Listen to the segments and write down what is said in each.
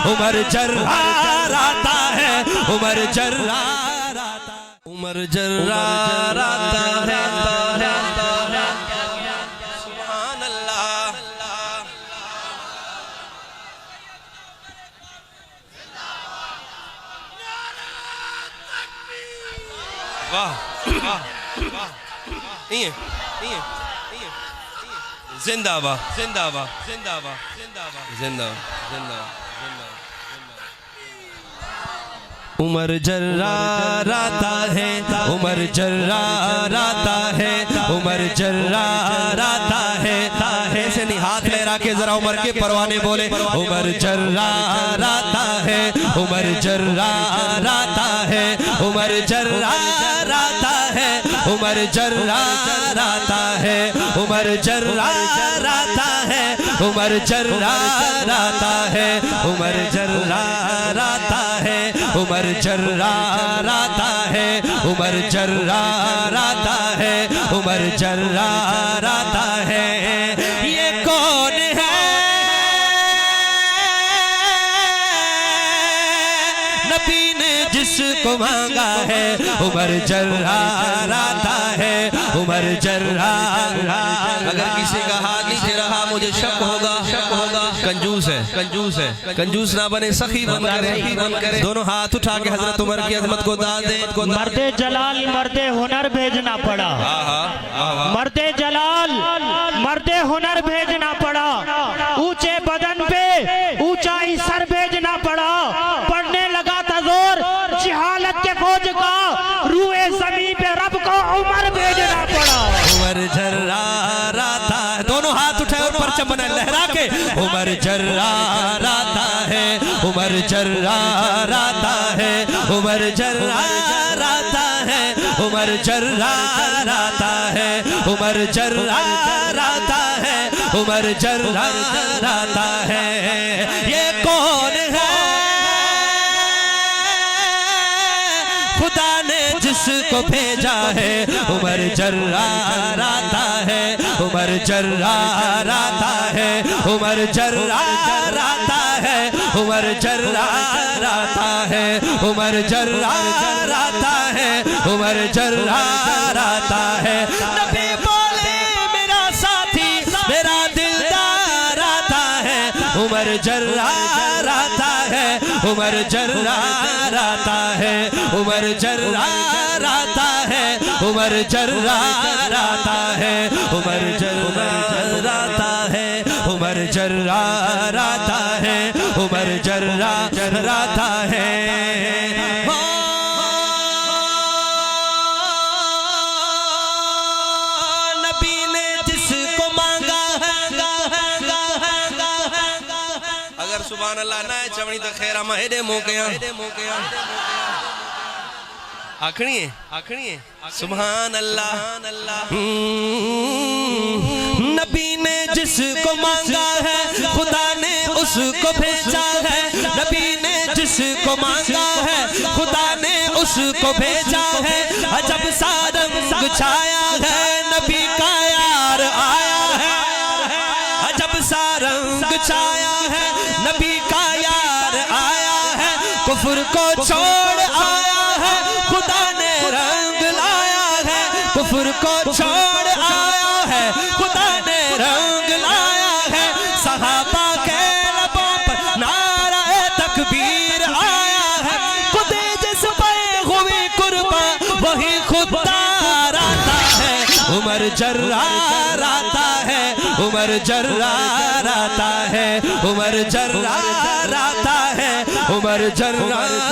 عمر جرار آتا ہے عمر جرار آتا ہے عمر جرار آتا ہے سبحان اللہ واہ زندہ باد زندہ باد زندہ باد زندہ باد زندہ زندہ عمر جرار آتا ہے عمر جرار آتا ہے عمر جرار آتا ہے ایسے نہیں ہاتھ لہرا کے ذرا عمر کے پروانے بولے عمر جرار آتا ہے عمر جرار آتا ہے عمر جرار آتا ہے عمر جرار آتا ہے عمر جرار آتا ہے عمر جرار آتا ہے عمر جرار آتا ہے عمر جرار آتا ہے عمر جرار آتا ہے عمر جرار آتا ہے یہ کون ہے نبی نے جس کو مانگا ہے عمر جرار آتا ہے عمر جرار اگر کسی کا ہاتھ نیچے رہا مجھے شک ہوگا کنجوس ہے کنجوس نہ بنے سخی بن کرے دونوں ہاتھ اٹھا کے حضرت عمر کی عظمت کو داد دے مرد جلال مرد ہنر بھیجنا پڑا مرد جلال مرد ہنر بھیجنا پڑا اونچے بدن پہ اونچا ہی سر بھیجنا پڑا پڑھنے لگا تھا زور جہالت کے فوج کا روئے زمین پہ رب کو عمر بھیجنا پڑا عمر جرار آتا ہے دونوں ہاتھ اٹھائے اور پرچم بنائے لہرا کے عمر جرار آتا ہے عمر جرار آتا ہے عمر جرار آتا ہے عمر جرار آتا ہے عمر جرار آتا ہے عمر جرار آتا ہے یہ کون ہے خدا نے جس کو بھیجا ہے عمر جرار آتا ہے عمر جرار آتا ہے عمر جرار آتا ہے عمر جرار آتا ہے عمر جرار آتا ہے عمر جرار آتا ہے نبی بولے میرا ساتھی میرا دلدار آتا ہے عمر جرار آتا ہے عمر جرار آتا ہے عمر جرار آتا ہے عمر جرار آتا ہے عمر جرار آتا ہے عمر جرار آتا ہے عمر جرار آتا ہے نبی نے جس کو مانگا ہے اگر سبحان اللہ نہ ہے چمڑی تو خیرہ مہدے موقعہ آکھنی ہے سبحان اللہ نبی نے جس کو مانگا ہے خدا نے اس کو بھیجا ہے نبی نے جس کو مانگا ہے خدا نے اس کو بھیجا ہے عجب سا رنگ چھایا ہے نبی کا یار آیا ہے عجب سا رنگ چھایا ہے نبی کا یار آیا ہے کفر کو چھوڑ آیا ہے خدا نے رنگ لایا ہے کفر کو چھوڑ آیا ہے خدا نے رنگ لایا ہے صحابہ کے لبوں پر نعرہ تکبیر آیا ہے خود جس پہ ہوئی قربان وہی خوددار آتا ہے عمر جرار آتا ہے عمر جرار آتا ہے عمر جرار آتا ہے عمر جرار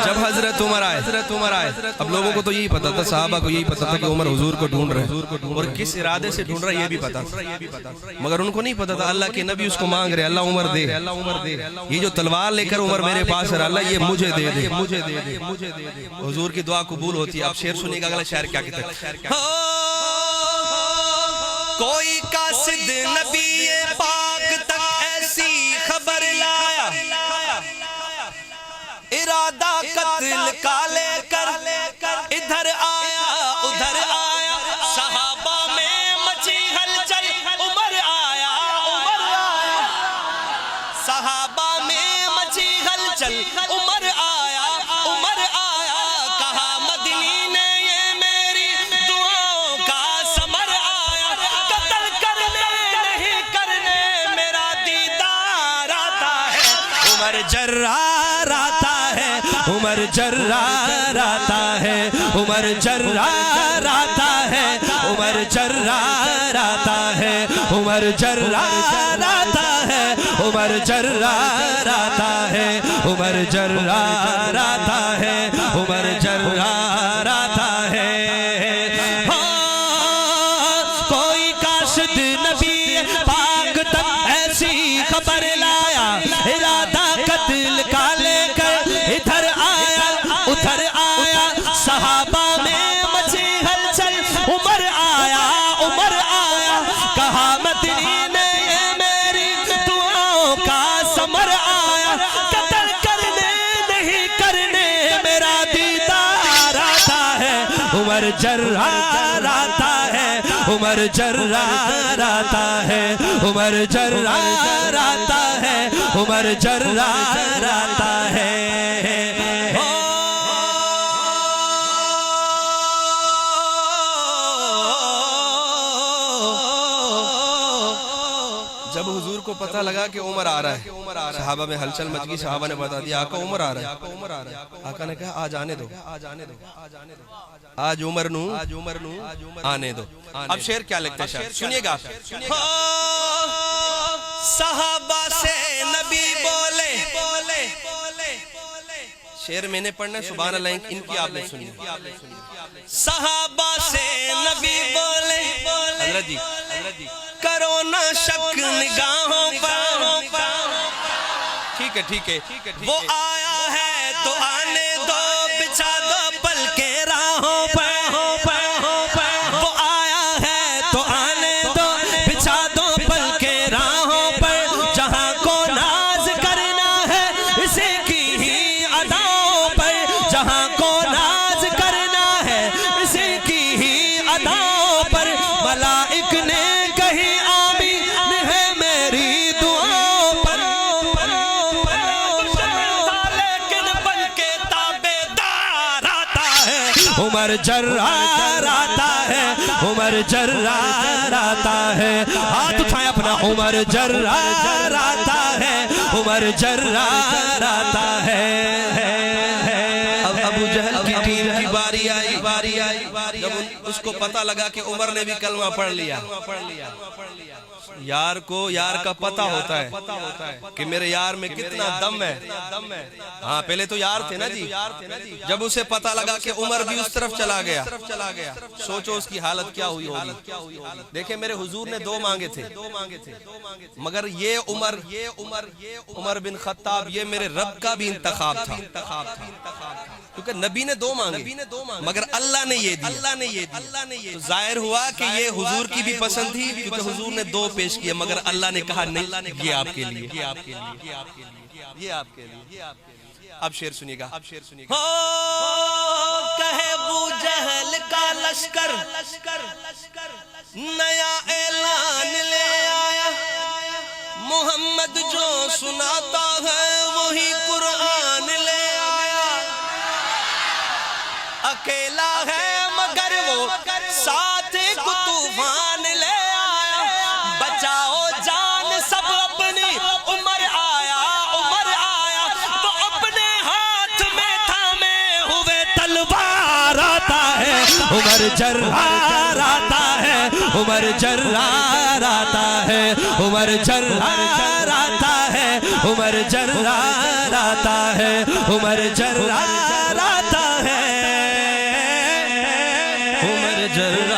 جب حضرت عمر آئے اب لوگوں کو تو یہی پتا تھا صحابہ کو یہی پتا تھا کہ عمر حضور کو ڈھونڈ رہے اور کس ارادے سے ڈھونڈ رہا ہے یہ بھی پتا تھا مگر ان کو نہیں پتا تھا اللہ کے نبی اس کو مانگ رہے اللہ عمر دے یہ جو تلوار لے کر عمر میرے پاس ہے اللہ یہ مجھے دے دے حضور کی دعا قبول ہوتی ہے آپ شعر سنیے گا اگلا شعر کیا کہتا ہے کوئی قاصد نبی پاک تک ایسی خبر لایا ارادہ قتل کا لے کر ادھر آیا ادھر آیا صحابہ میں مچی ہلچل عمر آیا عمر جرار آتا ہے عمر جرار آتا ہے عمر جرار آتا ہے عمر جرار آتا ہے عمر جرار آتا ہے عمر جرار آتا ہے عمر جرار آتا ہے کوئی کاشد نبی پاک تک ایسی خبر لایا ارادہ قتل کا لے کر ادھر آیا ادھر آیا صحابہ میں مچی ہلچل عمر آیا کہا مدنی نے یہ میری دعاؤں کا ثمر آیا قتل کرنے نہیں کرنے میرا دیدار آتا ہے عمر جرار آتا ہے عمر جرار آتا ہے عمر جرار آتا ہے عمر جرار آتا ہے جب حضور کو پتہ لگا کہ عمر آ رہا ہے صحابہ میں ہلچل مچ گئی صحابہ نے بتا دیا آقا عمر آ رہا ہے آقا نے کہا آج آنے دو آج عمر نو آنے دو اب شعر کیا لگتا ہے شاید سنیے گا صحابہ سے نبی بولے شعر میں نے پڑھنا ہے سبحان اللہ ان کی آپ نے سنی صحابہ سے نبی بولے حضرت جی کرو نہ شک نگاہوں پر ٹھیک ہے وہ آیا ہے تو آنے دو بچھا دو پل کے راہوں پر وہ آیا ہے تو آنے دو بچھا دو پل کے راہوں پر جہاں کو ناز کرنا ہے اسی کی ہی اداؤں پر جہاں کو ناز کرنا ہے اسی کی ہی اداؤں پر ملائک نے کہی آمین ہے میری دعاؤں پر لیکن بن کے تابے دار آتا ہے عمر جرار آتا ہے عمر جرار آتا ہے ہاتھ اٹھائیں اپنا عمر جرار آتا ہے عمر جرار آتا ہے اب ابو جہل کی ٹیم کی باری آئی جب اس کو پتہ لگا کہ عمر نے بھی کلمہ پڑھ لیا یار کو یار کا پتہ ہوتا ہے کہ میرے یار میں کتنا دم ہے ہاں پہلے تو یار تھے نا جی جب اسے پتہ لگا کہ عمر بھی اس طرف چلا گیا سوچو اس کی حالت کیا ہوئی ہوگی دیکھیں میرے حضور نے 2 مانگے تھے مگر یہ عمر بن خطاب یہ میرے رب کا بھی انتخاب تھا کیونکہ نبی نے 2 مانگے مگر اللہ نے یہ دیا تو ظاہر ہوا کہ یہ حضور کی بھی پسند تھی کیونکہ حضور نے 2 پیش کیے مگر اللہ نے کہا نہیں یہ آپ کے لیے اب شعر سنیے گا کہے ابو جہل کا لشکر نیا اعلان لے آیا محمد جو سناتا ہے وہی قرآن لے آیا اکیلا ہے مگر وہ ساتھ طوفان لے آیا بچاؤ جان سب اپنی عمر آیا تو اپنے ہاتھ میں تھامے ہوئے تلوار آتا ہے عمر جرار آتا ہے عمر جرار آتا ہے عمر جرار آتا ہے عمر جرار آتا ہے عمر جرار آتا ہے عمر جرار